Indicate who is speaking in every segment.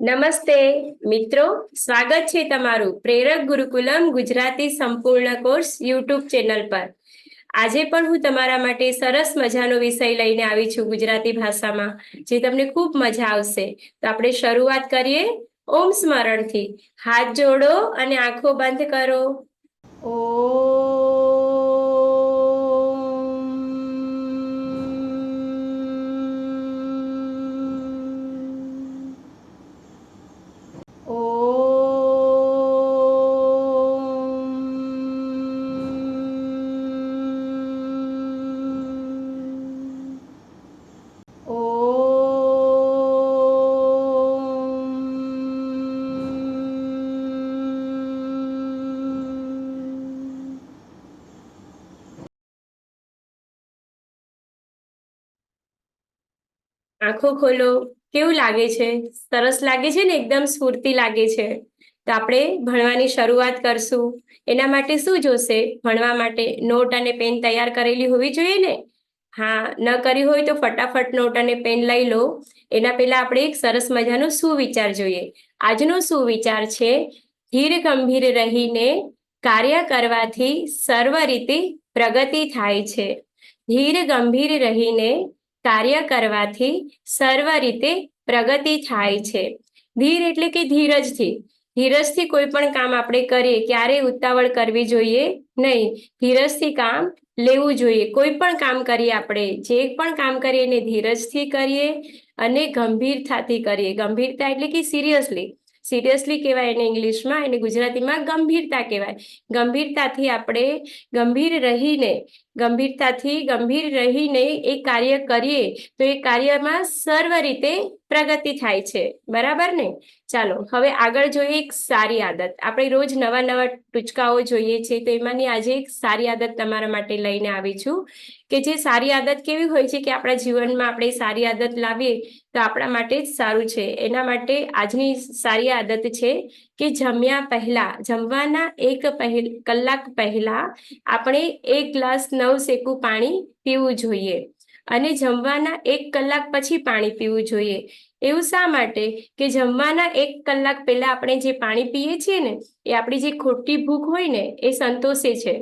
Speaker 1: નમસ્તે મિત્રો, સ્વાગત છે તમારું પ્રેરક ગુરુકુલમ ગુજરાતી સંપૂર્ણ કોર્સ યુટ્યુબ ચેનલ પર। આજે પણ હું તમારા માટે સરસ મજાનો વિષય લઈને આવી છું ગુજરાતી ભાષામાં, જે તમને ખૂબ મજા આવશે। તો આપણે શરૂઆત કરીએ ઓમ સ્મરણથી। હાથ જોડો અને આંખો બંધ કરો। આંખો ખોલો। કેવું લાગે છે? સરસ લાગે છે ને? એકદમ સ્ફૂર્તિ લાગે છે। તો આપણે ભણવાની શરૂઆત કરશું। એના માટે શું જોશે? ભણવા માટે નોટ અને પેન તૈયાર કરેલી હોવી જોઈએ ને? હા, ન કરી હોય તો ફટાફટ નોટ અને પેન લઈ લો। એના પહેલા આપણે એક સરસ મજાનો સુવિચાર જોઈએ। આજનો સુવિચાર છે, ધીર ગંભીર રહીને કાર્ય કરવાથી સર્વ રીતે પ્રગતિ થાય છે। ધીર ગંભીર રહીને કાર્ય કરવાથી સર્વ રીતે પ્રગતિ થાય છે। ધીર એટલે કે ધીરજથી કોઈ પણ કામ આપણે કરીએ, ક્યારેય ઉતાવળ કરવી જોઈએ નહીં। ધીરજથી કામ લેવું જોઈએ। કોઈ પણ કામ કરીએ, આપણે જે પણ કામ કરીએ એને ધીરજથી કરીએ અને ગંભીરતાથી કરીએ। ગંભીરતા એટલે કે સિરિયસલી કહેવાય એને ઇંગ્લિશમાં, એને ગુજરાતીમાં ગંભીરતા કહેવાય। ગંભીરતાથી આપણે ગંભીર રહીને એ કાર્ય કરીએ તો એ કાર્યમાં સર્વ રીતે પ્રગતિ થાય છે। બરાબર ને? ચાલો હવે આગળ જોઈએ એક સારી આદત। આપણે રોજ નવા નવા ટૂચકાઓ જોઈએ છે, તો એમાંની આજે એક સારી આદત તમારા માટે લઈને આવી છું, કે જે સારી આદત કેવી હોય છે કે આપણા જીવનમાં આપણે સારી આદત લાવીએ તો આપણા માટે જ સારું છે। એના માટે આજની સારી આદત છે કે જમવાના 1 કલાક પહેલા આપણે 1 ગ્લાસ નવસેકું પાણી પીવું જોઈએ અને જમવાના 1 કલાક પછી પાણી પીવું જોઈએ। એવું શા માટે? કે જમવાના 1 કલાક પહેલા આપણે જે પાણી પીએ છીએ ને, એ આપણી જે ખોટી ભૂખ હોય ને એ સંતોષે છે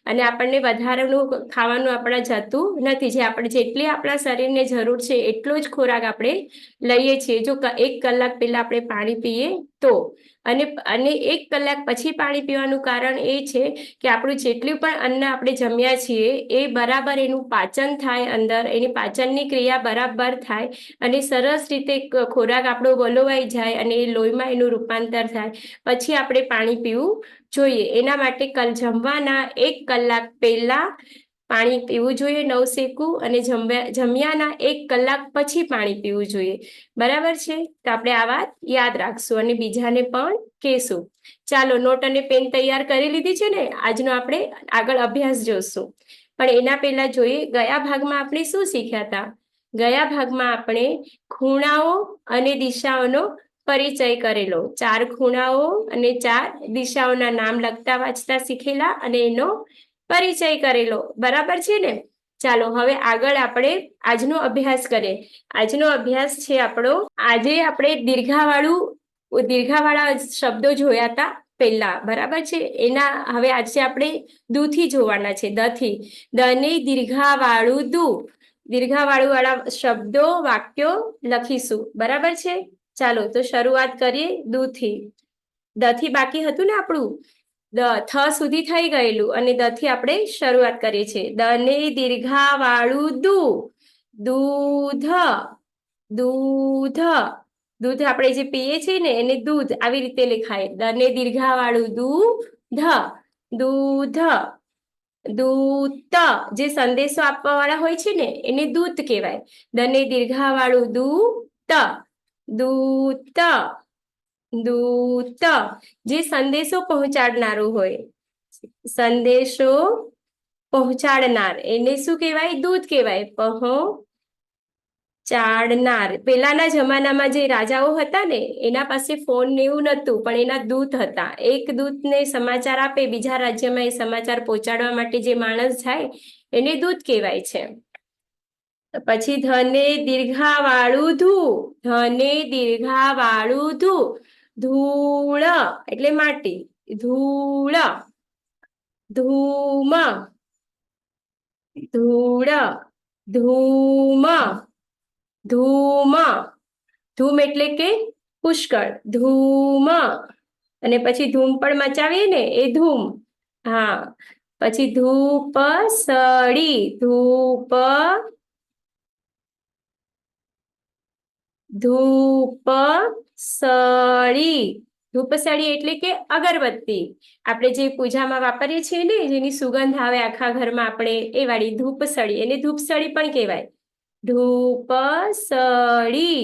Speaker 1: અને આપણને વધારાનું ખાવાનું આપણા જતું નથી। જેટલી આપણા શરીરને જરૂર છે એટલો જ ખોરાક આપણે લઈએ છીએ જો 1 કલાક પહેલા આપણે પાણી પીએ તો। અને 1 કલાક પછી પાણી પીવાનું કારણ એ છે કે આપણું જેટલું પણ અન્ન આપણે જમ્યા છીએ એ બરાબર એનું પાચન થાય, અંદર એની પાચનની ક્રિયા બરાબર થાય અને સરસ રીતે ખોરાક આપણો વલોવાઈ જાય અને એ લોહીમાં એનું રૂપાંતર થાય, પછી આપણે પાણી પીવું જોઈએ। એના માટે જમવાના 1 કલાક પહેલા પાણી પીવું જોઈએ નવસેકું, અને જમ્યાના 1 કલાક પછી પાણી પીવું જોઈએ। બરાબર છે? તો આપણે આ વાત યાદ રાખશું અને બીજાને પણ કહેશું। ચાલો, નોટ અને પેન તૈયાર કરી લીધી છે ને? આજનો આપણે આગળ અભ્યાસ જોશું, પણ એના પહેલા જોઈએ ગયા ભાગમાં આપણે શું શીખ્યા હતા। ગયા ભાગમાં આપણે ખૂણાઓ અને દિશાઓનો પરિચય કરેલો। 4 ખૂણાઓ અને 4 દિશાઓના નામ લખતા વાંચતા શીખેલા અને એનો પરિચય કરેલો। બરાબર છે ને? ચાલો હવે આગળ આપણે આજનો અભ્યાસ કરીએ। આજનો અભ્યાસ છે આપણો, આજે આપણે દીર્ઘાવાળા શબ્દો જોયા હતા પહેલા। બરાબર છે? એના હવે આજે આપણે દુથી જોવાના છે, દને દીર્ઘાવાળું વાળા શબ્દો, વાક્યો લખીશું। બરાબર છે? ચાલો તો શરૂઆત કરીએ દુથી। દથી બાકી હતું ને આપણું, થ સુધી થઈ ગયેલું અને દથી આપણે શરૂઆત કરીએ છીએ। દને દીર્ઘાવાળું દૂધ, દૂધ આપણે જે પીએ છીએ ને એને દૂધ આવી રીતે લખાય। દને દીર્ઘાવાળું દૂધ। દૂત, જે સંદેશો આપવા વાળા હોય છે ને એને દૂત કહેવાય। દને દીર્ઘાવાળું દૂત, જે સંદેશો પહોંચાડનારું હોય, સંદેશો પહોંચાડનાર, એને શું કહેવાય? દૂત કહેવાય। પહોંચાડનાર, પેલાના જમાનામાં જે રાજાઓ હતા ને એના પાસે ફોન ને એવું નહોતું, પણ એના દૂત હતા। એક દૂતને સમાચાર આપે બીજા રાજ્યમાં, એ સમાચાર પહોંચાડવા માટે જે માણસ જાય એને દૂત કહેવાય છે। પછી ધને દીર્ઘાવાળું ધૂ, ધને દીર્ઘાવાળું ધૂ, ધૂળ એટલે માટી, ધૂળ, ધૂમ, ધૂળ, ધૂમ, ધૂમ, ધૂમ એટલે કે પુષ્કળ, ધૂમ, અને પછી ધૂમ પણ મચાવીએ ને એ ધૂમ. હા, પછી ધૂપ સળી, ધૂપ, ધૂપ સળી, ધૂપસળી એટલે કે અગરબત્તી, આપણે જે પૂજામાં વાપરીએ છીએ ને, જેની સુગંધ આવે આખા ઘરમાં આપણે, એ વાળી ધૂપસળી, એને ધૂપસળી પણ કહેવાય. ધૂપસળી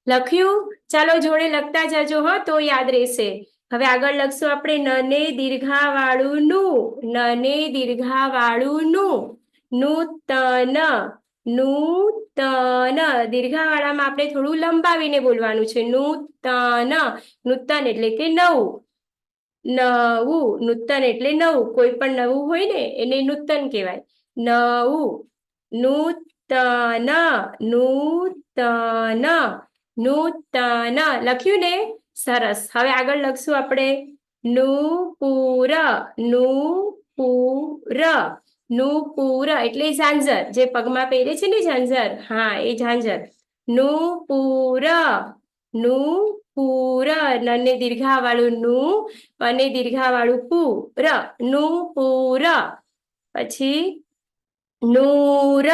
Speaker 1: લખ્યું? ચાલો જોડે લખતા જજો હો, તો યાદ રહેશે. હવે આગળ લખશું આપણે નને દીર્ઘાવાળું નું, નને દીર્ઘાવાળું નું, નૂતન, નૂતન, દીર્ઘાવાળામાં આપણે થોડું લંબાવીને બોલવાનું છે. નૂતન, નૂતન એટલે કે નવું, નવું, નૂતન એટલે નવું, કોઈ પણ નવું હોય ને એને નૂતન કહેવાય. નવું, નૂતન, નૂતન, નૂતન લખ્યું ને? સરસ. હવે આગળ લખશું આપણે નૂપુર, નૂપુર, નૂપુર એટલે ઝાંઝર, જે પગમાં પહેરે છે ને ઝાંઝર, હા એ ઝાંઝર. નૂપુર, નૂપુર, નને દીર્ઘાવાળું નું અને દીર્ઘાવાળું પુર, નૂપુર. પછી નૂર,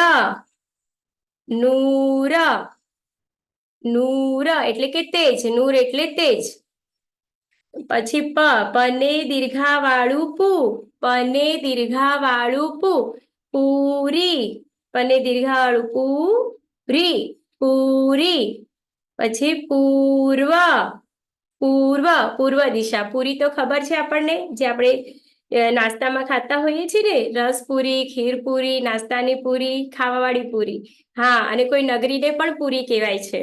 Speaker 1: નૂર, નૂર એટલે કે તેજ, નૂર એટલે તેજ. પછી પને દીર્ઘાવાળું પુ, પને દીર્ઘાવાળું પુ, પૂરી, પને દીર્ઘાવાળું પૂરી, પૂરી. પછી પૂર્વ, પૂર્વ, પૂર્વ દિશા, પૂરી તો ખબર છે આપણને, જે આપણે નાસ્તામાં ખાતા હોઈએ છીએ ને, રસપુરી, ખીરપુરી, નાસ્તાની પૂરી, ખાવાવાળી પૂરી. હા, અને કોઈ નગરીને પણ પૂરી કહેવાય છે,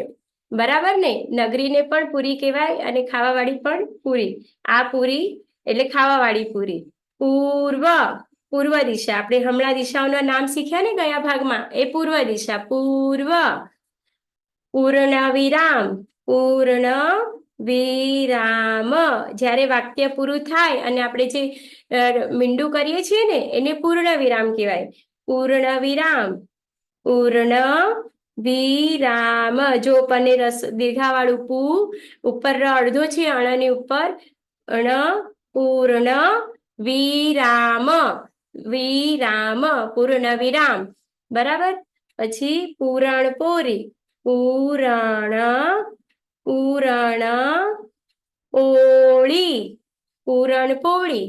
Speaker 1: બરાબર ને? નગરીને પણ પૂરી કહેવાય અને ખાવાવાળી પણ પૂરી. આ પૂરી એટલે ખાવાવાળી પૂરી. પૂર્વ, પૂર્વ દિશા, આપણે હમણાં દિશાઓના નામ શીખ્યા ને ગયા ભાગમાં, એ પૂર્વ દિશા, પૂર્વ. પૂર્ણ વિરામ, પૂર્ણ વિરામ, જ્યારે વાક્ય પૂરું થાય અને આપણે જે મીંડું કરીએ છીએ ને એને પૂર્ણ વિરામ કહેવાય. પૂર્ણ વિરામ, પૂર્ણ વિરામ. જો પને દીર્ઘાવાળું પૂ ઉપર અડધો છે અણની ઉપર, અણ, પૂર્ણ વિરામ, વિરામ, પૂર્ણ વિરામ, બરાબર. પછી પૂરણ પોરી, પૂરણ, પૂરણ પોળી, પૂરણ પોળી,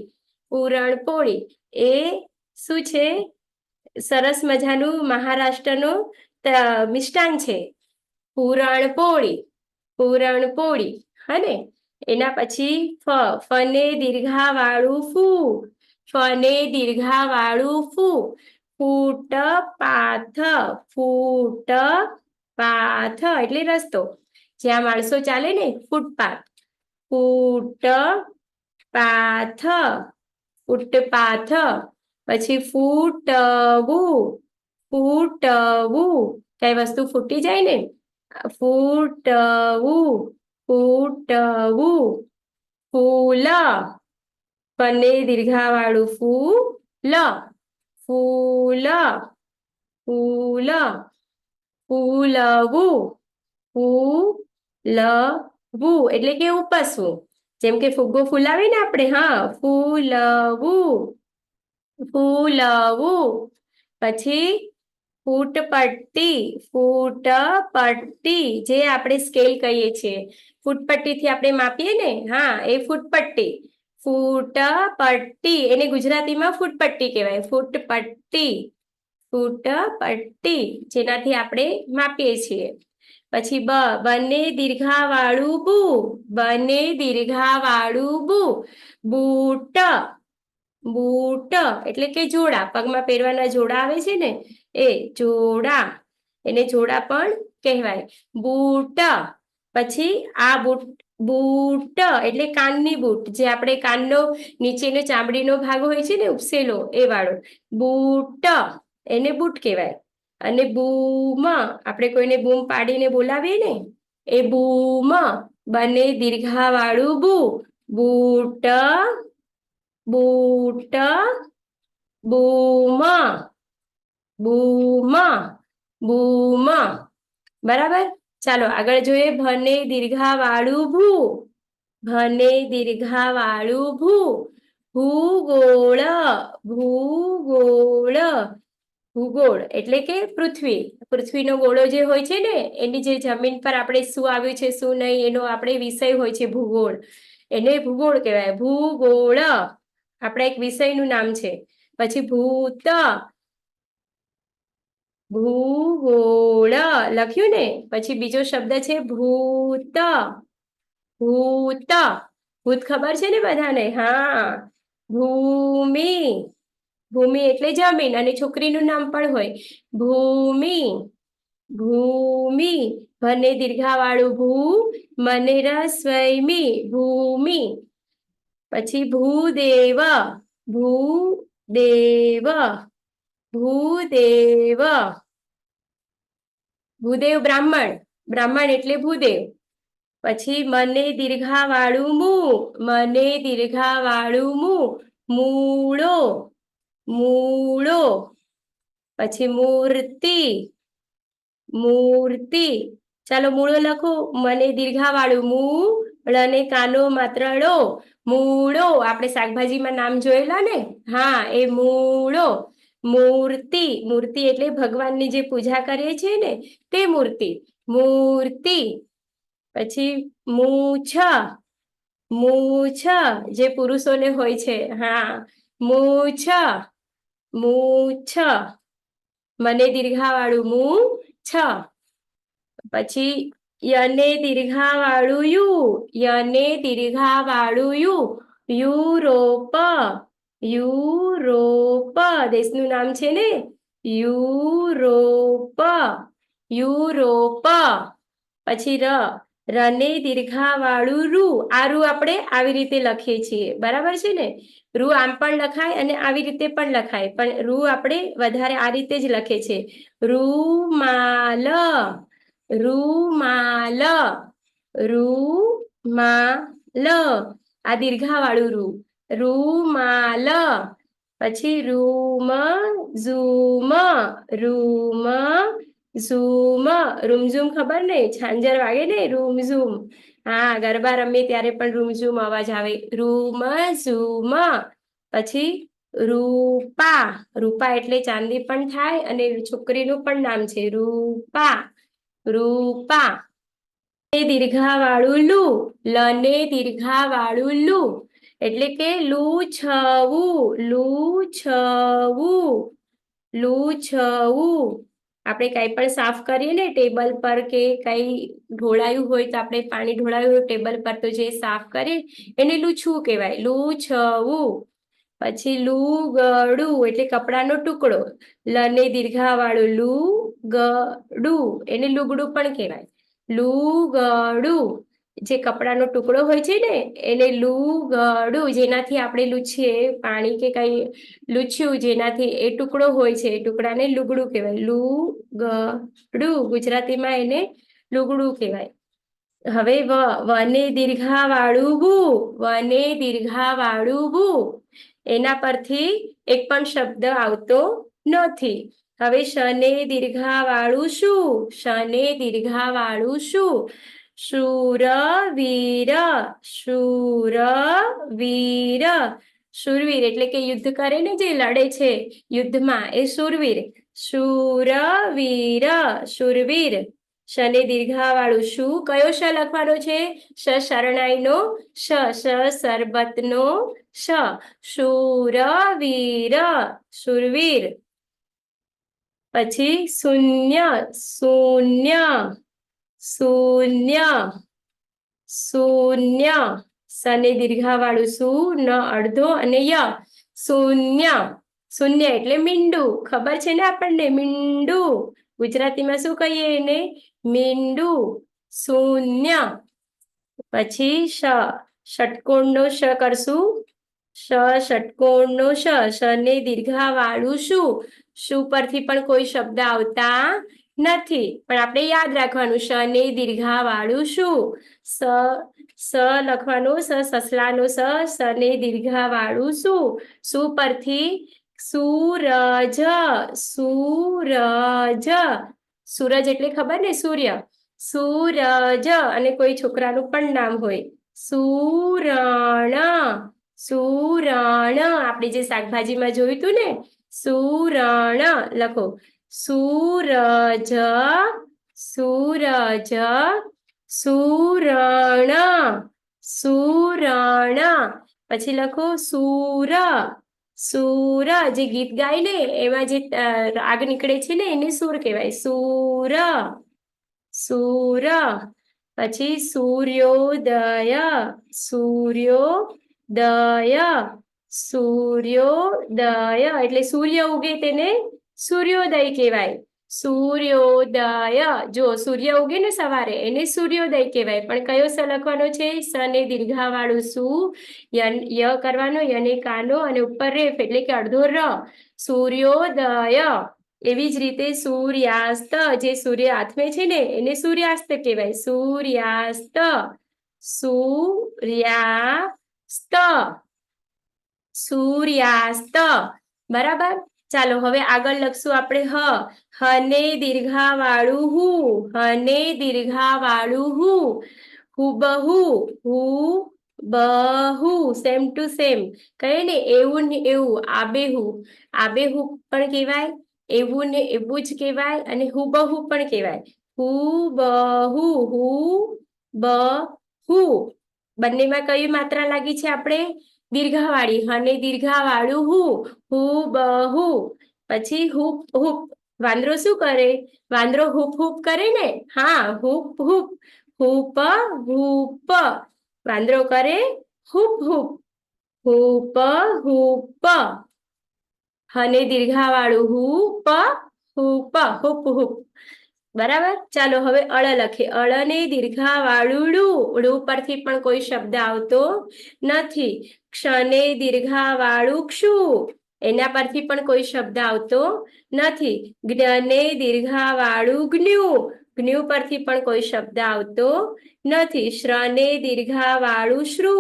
Speaker 1: પૂરણ પોળી એ શું છે? સરસ મજાનું મહારાષ્ટ્રનું મિષ્ટાન છે, પૂરણ પોળી, પૂરણ પોળી. હને એના પછી ફને દીર્ઘાવાળું ફૂ, ફને દીર્ઘાવાળું ફૂ, ફૂટપાથ, ફૂટપાથ એટલે રસ્તો, જ્યાં માણસો ચાલે ને, ફૂટપાથ, ફૂટપાથ, ફૂટપાથ. પછી ફૂટવું, ફૂટવું, કઈ વસ્તુ ફૂટી જાય ને, ફૂટવું, ફૂટવું. ફૂલ, પને દીર્ઘાવાળું ફૂલ, ફૂલ, ફૂલ. ફૂલવું, ફૂલવું એટલે કે ઉપસવું, જેમ કે ફુગ્ગો ફૂલાવીને આપણે, હા, ફૂલવું, ફૂલવું. પછી ફૂટપટ્ટી, ફૂટપટ્ટી જે આપણે સ્કેલ કહીએ છીએ, ફૂટપટ્ટીથી આપણે માપીએ ને, હા એ ફૂટપટ્ટી, ફૂટપટ્ટી એને ગુજરાતીમાં ફૂટપટ્ટી કહેવાય, ફૂટપટ્ટી, ફૂટપટ્ટી જેનાથી આપણે માપીએ છીએ. પછી બને દીર્ઘાવાળું બુ, બને દીર્ઘાવાળું બુ, બૂટ, બૂટ એટલે કે જોડા, પગમાં પહેરવાના જોડા આવે છે ને એ જોડા, એને જોડા પણ કહેવાય, બૂટ. પછી આ બૂટ, બૂટ એટલે કાનની બૂટ, જે આપણે કાનનો નીચેનો ચામડીનો ભાગ હોય છે ને ઉપસેલો એ વાળો, બૂટ એને બૂટ કહેવાય. અને બૂમ આપણે કોઈને બૂમ પાડીને બોલાવીએ ને એ બૂમ. બને દીર્ઘાવાળું બુ. બૂટ, બૂટ, બૂમ, બૂમ, બૂમ. બરાબર. ચાલો આગળ જોઈએ. ભને દીર્ઘાવાળું ભૂ. ભને દીર્ઘાવાળું ભૂ. ભૂગોળ, ભૂગોળ. ભૂગોળ એટલે કે પૃથ્વી. પૃથ્વીનો ગોળો જે હોય છે ને એની જે જમીન પર આપણે શું આવ્યું છે શું નહીં એનો આપણે વિષય હોય છે ભૂગોળ. એને ભૂગોળ કહેવાય. ભૂગોળ આપણા એક વિષયનું નામ છે. પછી ભૂત, ભૂગોળ લખ્યું ને. પછી બીજો શબ્દ છે ભૂત. ભૂત, ભૂત ખબર છે ને બધાને? હા. ભૂમિ, ભૂમિ એટલે જમીન અને છોકરીનું નામ પણ હોય ભૂમિ. ભૂમિ. ભને દીર્ઘાવાળું ભૂ. મને રસ્વૈમી ભૂમિ. પછી ભૂદેવ, ભૂદેવ, ભૂદેવ. ભૂદેવ બ્રાહ્મણ. બ્રાહ્મણ એટલે ભૂદેવ. પછી મને દીર્ઘાવાળું મું. મને દીર્ઘાવાળું મું. મૂળો, મૂળો. પછી મૂર્તિ, મૂર્તિ. ચાલો મૂળો લખો. મને દીર્ઘાવાળું મૂળ અને કાનો માત્ર ળો. મૂળો. આપણે શાકભાજીમાં નામ જોયેલા ને? હા, એ મૂળો. મૂર્તિ, મૂર્તિ એટલે ભગવાનની જે પૂજા કરીએ છીએ ને તે મૂર્તિ. મૂર્તિ. પછી મૂછ, મૂછ જે પુરુષોને હોય છે. હા, મૂછ, મૂછ. મને દીર્ઘાવાળું મૂછ. પછી યને દીર્ઘાવાળું યુ. યને દીર્ઘાવાળું યુ. યુરોપ, યુરોપ દેશનું નામ છે ને. Europe, Europe. પછી રને દીર્ઘાવાળું રૂ. આ રૂ આપણે આવી રીતે લખીએ છીએ. બરાબર છે ને? રૂ આમ પણ લખાય અને આવી રીતે પણ લખાય, પણ રૂ આપણે વધારે આ રીતે જ લખે છે. રૂમાલ, રૂમાલ, રૂમાલ. આ દીર્ઘાવાળું રૂ. રૂમાલ. પછી રૂમ, ઝૂમ, રૂમ, ઝૂમ. રૂમઝૂમ ખબર ને? છાંજર વાગે ને રૂમઝૂમ. હા, ગરબા રમીએ ત્યારે પણ રૂમઝૂમ અવાજ આવે. Room, zoom. પછી રૂપા. રૂપા એટલે ચાંદી પણ થાય અને છોકરીનું પણ નામ છે રૂપા. રૂપા. દીર્ઘાવાળું લુ. લને દીર્ઘાવાળું લુ એટલે કે લૂછવું, લૂછવું, લૂછવું. આપણે કંઈ પણ સાફ કરીએ ને ટેબલ પર કે કંઈ ઢોળાયું હોય તો આપણે પાણી ઢોળાયું હોય ટેબલ પર તો જે સાફ કરીએ એને લૂછવું કહેવાય. લૂછવું. પછી લુગડું એટલે કપડાનો ટુકડો. લને દીર્ઘાવાળું લુગડું એને લુગડું પણ કહેવાય. લુગડું જે કપડાનો ટુકડો હોય છે ને એને લુગડું. જેનાથી આપણે લૂછીએ પાણી કે કંઈ લૂછ્યું જેનાથી એ ટુકડો હોય છે એ ટુકડાને લુગડું કહેવાય. લુગડું ગુજરાતીમાં એને લુગડું કહેવાય. હવે વને દીર્ઘાવાળું બુ. વને દીર્ઘાવાળું બુ. એના પરથી એક પણ શબ્દ આવતો નથી. હવે શને દીર્ઘાવાળું શું. શને દીર્ઘાવાળું શું. શૂરવીર, શૂરવીર. શૂરવીર એટલે કે યુદ્ધ કરે ને જે લડે છે યુદ્ધમાં એ શૂરવીર. શૂરવીર, શૂરવીર. શને દીર્ઘાવાળું શું. કયો શ લખવાનો છે? શરણાઈનો શ. સરબતનો શ. શૂરવીર, શૂરવીર. પછી શૂન્ય, શૂન્ય, શૂન્ય, શૂન્ય. શને દીર્ઘાવાળું શું. ન અડધો અને ય. શૂન્ય. શૂન્ય એટલે મીંડું. ખબર છે ને આપણને? મીંડું. ગુજરાતીમાં શું કહીએ એને? મીંડું. શૂન્ય. પછી ષટકોણનો શ કરશું. ષટકોણનો શ. શને દીર્ઘાવાળું શું. શું પરથી પણ કોઈ શબ્દ આવતા નથી, પણ આપણે યાદ રાખવાનું શ ને દીર્ઘા વાળું શું, સ લખવાનું, સસલાનું સ ને દીર્ઘા વાળું શું પરથી સૂરજ, સૂરજ, સૂરજ એટલે ખબર ને સૂર્ય, સૂરજ, અને કોઈ છોકરાનું પણ નામ હોય સુરણ, સુરણ, આપણે જે શાકભાજીમાં જોયું હતું ને સુરણ લખો, સૂરજ, સૂરજ, સુરણ, સુરણ, પછી લખો સૂર, સૂર, જે ગીત ગાય ને એમાં જે આગ નીકળે છે ને એને સૂર કહેવાય, સૂર, સૂર, પછી સૂર્યોદય, સૂર્યોદય, સૂર્યોદય એટલે સૂર્ય ઉગે તેને સૂર્યોદય કહેવાય, સૂર્યોદય, જો સૂર્ય ઉગે ને સવારે એને સૂર્યોદય કહેવાય, પણ કયો સ લખવાનો છે, સ ને દીર્ઘા વાળું શું, ય કરવાનો, યને કાનો અને ઉપર રેફ એટલે કે અડધો ર, સૂર્યોદય. એવી જ રીતે સૂર્યાસ્ત, જે સૂર્ય આથમે છે ને એને સૂર્યાસ્ત કહેવાય, સૂર્યાસ્ત, સૂર્યાસ્ત, સૂર્યાસ્ત, બરાબર. ચાલો હવે આગળ લખશું આપણે હ ને દીર્ઘા વાળું હું, હને દીર્ઘા વાળું હું, હુબહુ, હું બહુ, સેમ ટુ સેમ, કહે ને એવું ને એવું, આબેહુ, આબેહુ પણ કહેવાય, એવું ને એવું જ કહેવાય, અને હુબહુ પણ કહેવાય, હુબહુ, હું બહુ, બંનેમાં કઈ માત્રા લાગી છે આપણે, દીર્ઘાવાળી, હને દીર્ઘા વાળું હું બહુ, પછી હુપ હુપ, વાંદરો શું કરે, વાંદરો હુપ હુપ કરે ને, હા હુપ હુપ, હુપ હુપ, વાંદરો કરે હુપ હુપ, હુપ હુપ, હને દીર્ઘા વાળું હુપ હુપ, હુપ હુપ, બરાબર. ચાલો હવે અળ લખે, અળ ને દીર્ઘા વાળું ડું પરથી પણ કોઈ શબ્દ આવતો નથી, ક્ષને દીર્ઘા વાળું ક્ષુ, એના પરથી પણ કોઈ શબ્દ આવતો નથી, જ્ઞને દીર્ઘા વાળું જ્ઞુ, જ્ઞુ પરથી પણ કોઈ શબ્દ આવતો નથી, શ્રને દીર્ઘા વાળું શ્રુ,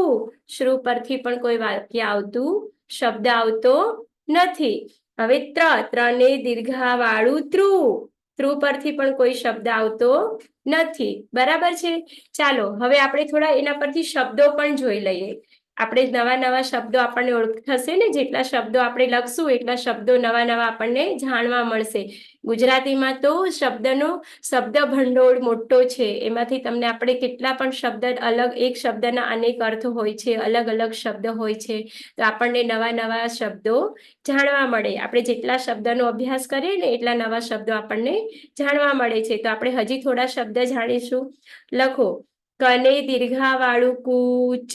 Speaker 1: શ્રુ પરથી પણ કોઈ વાક્ય આવતું શબ્દ આવતો નથી. હવે ત્રને દીર્ઘા વાળું ત્રુ, ત્રુ પરથી પણ કોઈ શબ્દ આવતો નથી, બરાબર છે. ચાલો હવે આપણે થોડા એના પરથી શબ્દો પણ જોઈ લઈએ, આપણે નવા નવા શબ્દો આપણને ઓળખ થશે ને, જેટલા શબ્દો આપણે લખશું એટલા શબ્દો નવા નવા આપણને જાણવા મળશે. ગુજરાતીમાં તો શબ્દનો શબ્દ ભંડોળ મોટો છે, એમાંથી તમને આપણે કેટલા પણ શબ્દ, અલગ એક શબ્દના અનેક અર્થ હોય છે, અલગ અલગ શબ્દ હોય છે, તો આપણને નવા નવા શબ્દો જાણવા મળે, આપણે જેટલા શબ્દનો અભ્યાસ કરીએ ને એટલા નવા શબ્દો આપણને જાણવા મળે છે. તો આપણે હજી થોડા શબ્દ જાણીશું, લખો, કને દીર્ઘા વાળું કૂચ,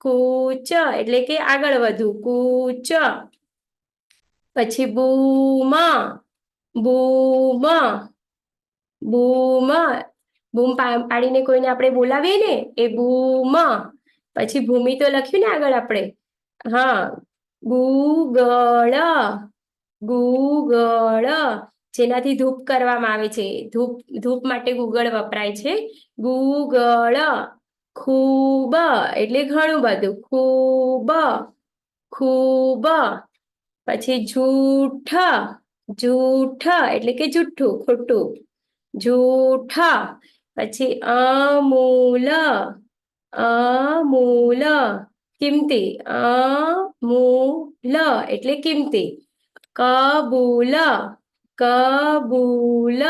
Speaker 1: કૂચ એટલે કે આગળ વધવું, કૂચ, પછી બૂમ, બૂમ, બૂમ, બૂમ પાડીને કોઈને આપણે બોલાવીએ ને એ બૂમ, પછી ભૂમિ તો લખ્યું ને આગળ આપણે, હા, ગૂગળ, ગૂગળ, જેનાથી ધૂપ કરવામાં આવે છે, ધૂપ ધૂપ માટે ગૂગળ વપરાય છે, ગૂગળ, ખૂબ એટલે ઘણું બધું, ખૂબ, ખૂબ, પછી જૂઠ, જૂઠ એટલે કે જુઠ્ઠું ખોટું, જૂઠ, પછી અમૂલ, અમૂલ કિંમતી, અમૂલ એટલે કિંમતી, કબૂલ, કબૂલ,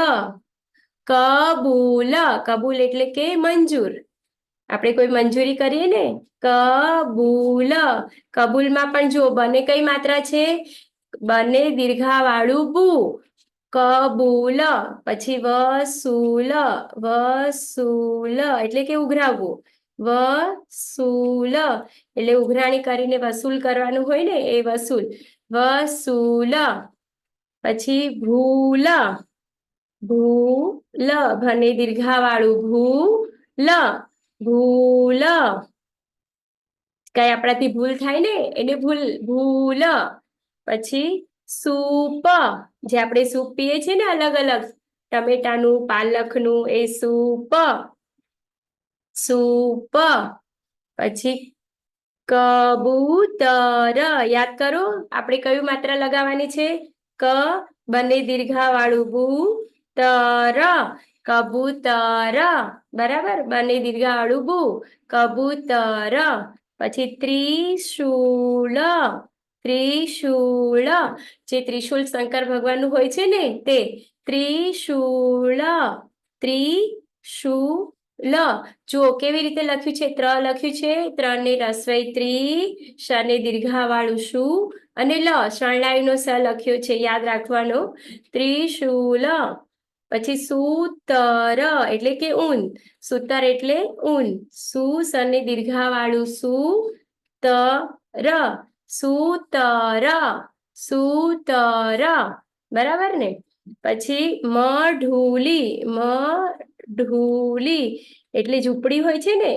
Speaker 1: કબૂલ, કબૂલ એટલે કે મંજૂર, આપણે કોઈ મંજૂરી કરીએ ને, કબૂલ, કબૂલમાં પણ જો બને કઈ માત્રા છે, બને દીર્ઘા વાળું બુ, કબૂલ, પછી વસૂલ, વસૂલ એટલે કે ઉઘરાવવું, વસૂલ એટલે ઉઘરાણી કરીને વસૂલ કરવાનું હોય ને એ વસૂલ, વસૂલ, પછી ભૂલ, ભૂલ, ભને દીર્ઘા વાળું ભૂલ, ભૂલ, કઈ આપણાથી ભૂલ થાય ને એને ભૂલ, ભૂલ, પછી સૂપ, જે આપણે સૂપ પીએ છીએ ને અલગ અલગ, ટમેટાનું, પાલકનું, એ સૂપ. સૂપ. પછી કબૂતર, યાદ કરો આપણે કયું માત્ર લગાવવાની છે? ક, બંને દીર્ઘા વાળું બુ, તર, કબૂતર. બરાબર, બંને દીર્ઘા વાળું બુ, કબૂતર. પછી ત્રિશૂળ, ત્રિશૂળ, જે ત્રિશૂળ શંકર ભગવાનનું હોય છે ને તે, ત્રિશૂળ, ત્રિશૂળ. જુઓ કેવી રીતે લખ્યું છે, લખ્યું છે, ત્રણને રસ્વઈ ત્રી, શને દીર્ઘા વાળું શું, અને શરણાઈનો સ લખ્યો છે, યાદ રાખવાનો. ત્રિશૂલ. પછી સૂતર એટલે કે ઊન, સૂતર એટલે ઊન, સુ શને દીર્ઘા વાળું શું, તર, સૂતર, સૂતર. બરાબર ને? પછી મઢુલી, મઢુલી એટલે ઝૂંપડી હોય છે ને,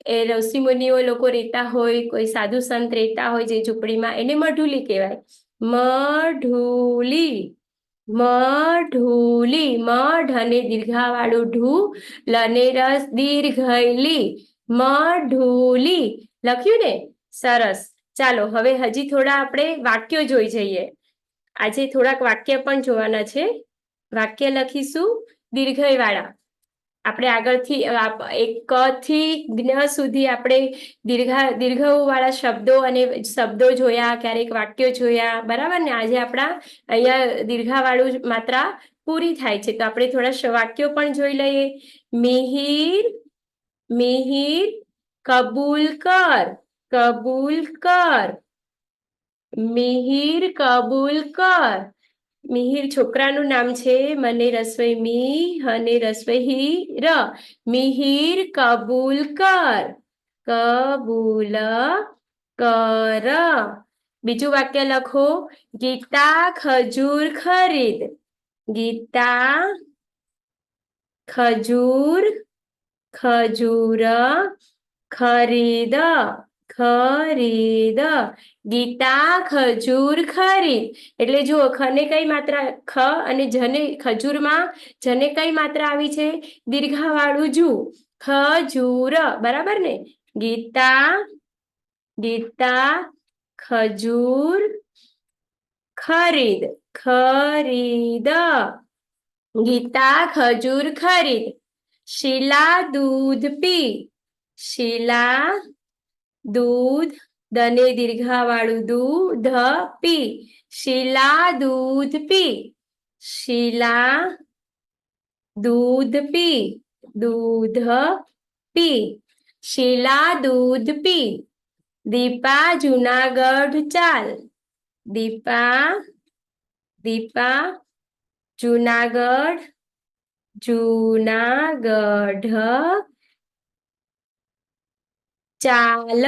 Speaker 1: એ ઋષિ મુનિઓ લોકો રહેતા હોય, કોઈ સાધુ સંત રહેતા હોય જે ઝૂંપડીમાં, એને મઢુલી કહેવાય. મઢુલી, મઢુલી, મઢ અને દીર્ઘા વાળું ઢુ, લને રસ દીર્ઘઈલી, મઢુલી. લખ્યું ને? સરસ. ચાલો હવે હજી થોડા આપણે વાક્યો જોઈ જઈએ. આજે થોડાક વાક્ય પણ જોવાના છે. વાક્ય લખીશું દીર્ઘઈ વાળા. આપણે આગળથી એક ક થી જ્ઞ સુધી આપણે દીર્ઘઉ વાળા શબ્દો અને શબ્દો જોયા, ક્યારેક વાક્યો જોયા. બરાબર ને? આજે આપણા અહીંયા દીર્ઘા વાળું માત્રા પૂરી થાય છે, તો આપણે થોડા વાક્યો પણ જોઈ લઈએ. મિહિર, મિહિર કબૂલ કર, કબૂલ કર. મિહિર કબૂલ કર. મિહિર છોકરાનું નામ છે, મને રસ્વઈ મી, હને રસ્વઈ હી, ર. મિહિર કબૂલ કર, કબૂલ કર. બીજું વાક્ય લખો. ગીતા ખજૂર ખરીદ, ગીતા ખજૂર, ખજૂર ખરીદ, ખરીદ. ગીતા ખજૂર ખરીદ એટલે જુઓ, ખને કઈ માત્રા, ખ અને જને, ખજૂરમાં જને કઈ માત્રા આવી છે? દીર્ઘા વાળું જુ, ખજૂર. બરાબર ને? ગીતા, ગીતા ખજૂર ખરીદ, ખરીદ. ગીતા ખજૂર ખરીદ. શીલા દૂધ પી, શીલા દૂધ, દને દીર્ઘા વાળું દૂધ, પી, શીલા દૂધ પી, શીલા દૂધ પી, દૂધ પી, શીલા દૂધ પી. દીપા જુનાગઢ ચાલ, દીપા, દીપા જુનાગઢ, જુનાગઢ ચાલ.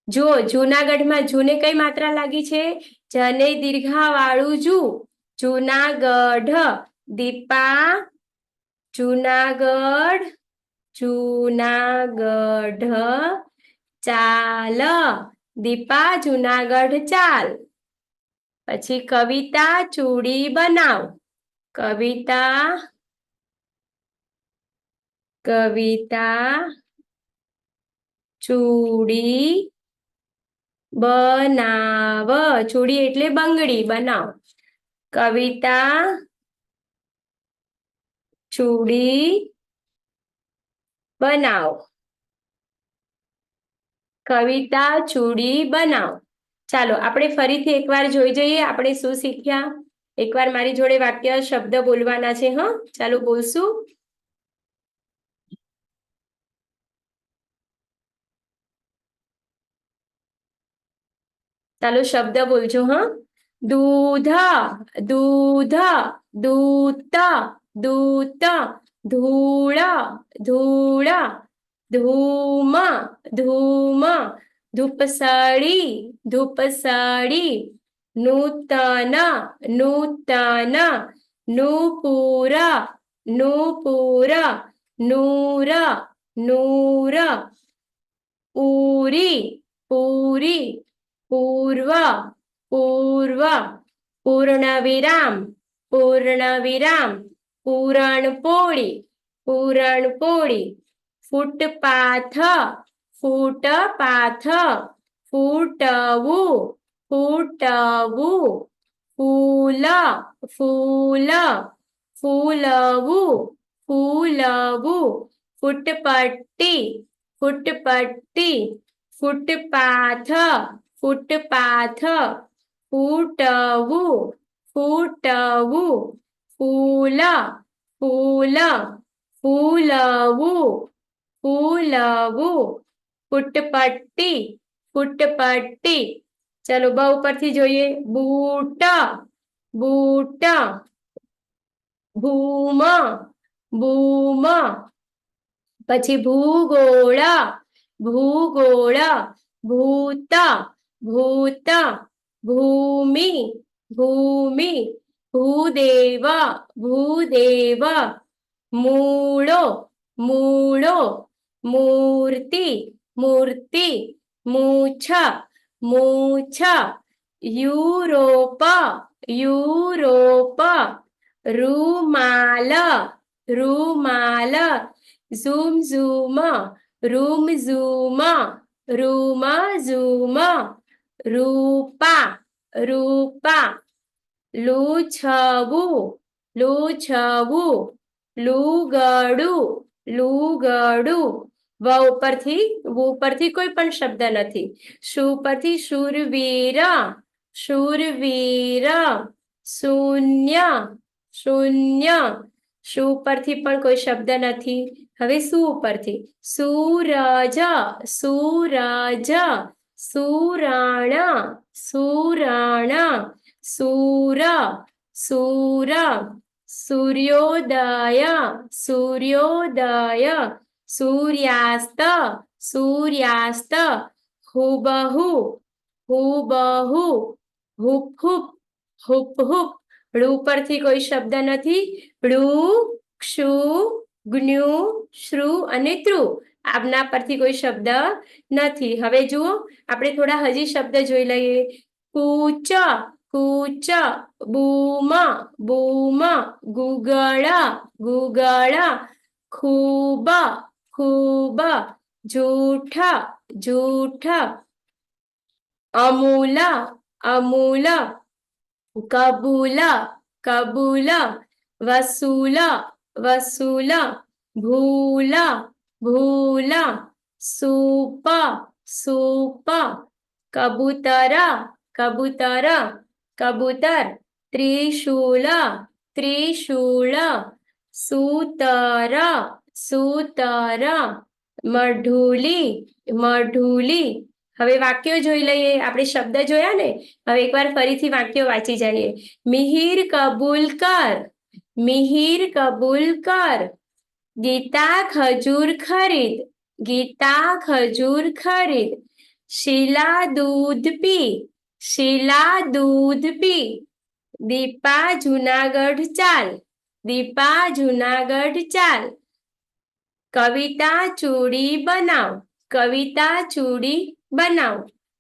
Speaker 1: જો જુનાગઢમાં જૂને કઈ માત્રા લાગી છે? જને દીર્ઘા વાળું જુ, જુનાગઢ. દીપા જુનાગઢ, જુનાગઢ ચાલ, દીપા જુનાગઢ ચાલ. પછી કવિતા ચૂડી બનાવ, કવિતા, કવિતા ચૂડી બનાવ, ચૂડી એટલે બંગડી, બનાવ. કવિતા ચૂડી બનાવ, કવિતા ચૂડી બનાવ. ચાલો આપણે ફરીથી એકવાર જોઈ જઈએ આપણે શું શીખ્યા. એકવાર મારી જોડે વાક્ય શબ્દ બોલવાના છે. ચાલો બોલશું. ચાલો શબ્દ બોલજો. દૂધ, દૂધ, દૂત, દૂત. ધૂળ, ધૂળ, ધૂમ, ધૂમ. ધૂપસળી, ધૂપસળી. નૂતન, નૂતન. નૂપુર, નૂપુર. નૂર, નૂર. પૂરી, પૂરી. પૂર્વ, પૂર્વ. પૂર્ણવિરામ પૂર્ણવિરામ પૂરણપોળી પૂરણપોળી ફૂટપાથ ફૂટપાથ ફૂટવું ફૂટવું ફૂલ ફૂલ ફૂલવું ફૂલવું ફૂટપટ્ટી ફૂટપટ્ટી ફૂટપાથ ફૂટપાથ ફૂટવું ફૂટવું ફૂલ ફૂલ ફૂલવું ફૂલવું ફૂટપટ્ટી ફૂટપટ્ટી ચલો બ ઉપરથી જોઈએ બૂટ બૂટ ભૂમ ભૂમ પછી ભૂગોળ ભૂગોળ ભૂત ભૂત ભૂમિ ભૂમિ ભૂદેવ ભૂદેવ મૂળો મૂળો મૂર્તિ મૂર્તિ મૂછ મૂછ યુરોપ યુરોપ રૂમાલ રૂમાલ zoom zoom room zoom room zoom રૂપા રૂપા લૂછવું લૂછવું લુગડું લુગડું વ ઉપરથી કોઈ પણ શબ્દ નથી શુ પરથી શૂરવીર શૂરવીર શૂન્ય શૂન્ય શુ પરથી પણ કોઈ શબ્દ નથી હવે શું ઉપરથી સૂરજ સૂરજ સુરણ સુરણ સૂર સૂર સૂર્યોદય સૂર્યોદય સૂર્યાસ્ત સૂર્યાસ્ત હુબહુ હુબહુ હુપ હુપ હુપ હુપ ળુ પરથી કોઈ શબ્દ નથી ળુ ક્ષુ જ્ઞુ શ્રુ અને ત્રુ આમના પરથી કોઈ શબ્દ નથી હવે જુઓ આપણે થોડા હજી શબ્દ જોઈ લઈએ કૂચ કૂચ બૂમ બૂમ ગુગળ ગુગળ ખૂબ ખૂબ જૂઠ જૂઠ અમૂલ અમૂલ કબૂલ કબૂલ વસૂલ વસૂલ ભૂલ ભૂલ સૂપ સૂપ કબૂતર કબૂતર કબૂતર ત્રિશૂળ ત્રિશૂળ સૂતર સૂતર મઢુલી મઢુલી હવે વાક્યો જોઈ લઈએ આપણે શબ્દ જોયા ને હવે એકવાર ફરીથી વાક્યો વાંચી જઈએ મિહિર કબૂલ કર મિહિર કબૂલ કર ગીતા ખજૂર ખરીદ ગીતા ખજૂર ખરીદ શીલા દૂધ પી શીલા દૂધ પી દીપા જુનાગઢ ચાલ દીપા જુનાગઢ ચાલ કવિતા ચૂડી બનાવ કવિતા ચૂડી બનાવ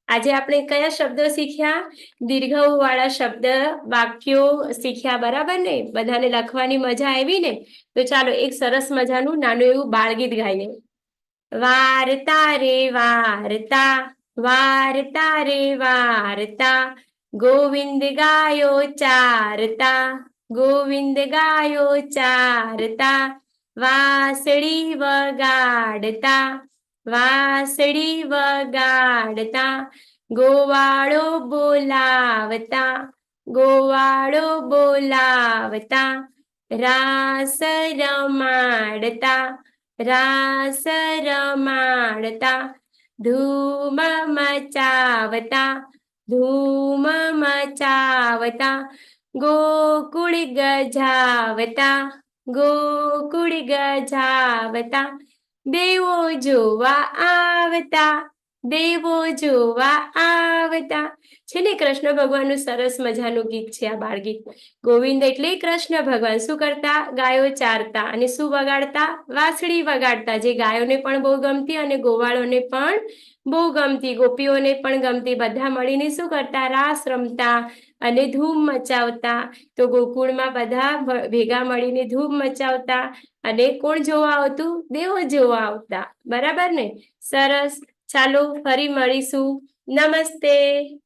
Speaker 1: આજે આપણે કયા શબ્દો શીખ્યા દીર્ઘ વાળા શબ્દ વાક્યો શીખ્યા બરાબર ને બધાને લખવાની મજા આવી ને તો ચાલો એક સરસ મજાનું નાનું એવું બાળગીત ગાઈએ વાર્તા રે વાર્તા વાર્તા રે વાર્તા ગોવિંદ ગાયો ચારતા ગોવિંદ ગાયો ચારતા વાંસળી વગાડતા વાંસળી વગાડતા ગોવાળો બોલાવતા ગોવાળો બોલાવતા રાસ રમાડતા રાસ રમાડતા ધૂમ મચાવતા ધૂમ મચાવતા ગોકુળ ગજાવતા ગોકુળ ગજાવતા દેવો જોવા આવતા દેવો જોવા આવતા છે ને કૃષ્ણ ભગવાનનું સરસ મજાનું ગીત છે આ બાળ ગીત ગોવિંદ એટલે કૃષ્ણ ભગવાન શું કરતા ગાયો ચારતા અને શું વગાડતા વાંસળી વગાડતા જે ગાયોને પણ બહુ ગમતી અને ગોવાળોને પણ બહુ ગમતી ગોપીઓને પણ ગમતી બધા મળીને શું કરતા રાસ રમતા અને ધૂમ મચાવતા. તો ગોકુળમાં બધા ભેગા મળીને ધૂમ મચાવતા અને કોણ જોવા આવતું? દેવો જોવા આવતા. બરાબર ને? સરસ. ચાલો ફરી મળીશું. નમસ્તે.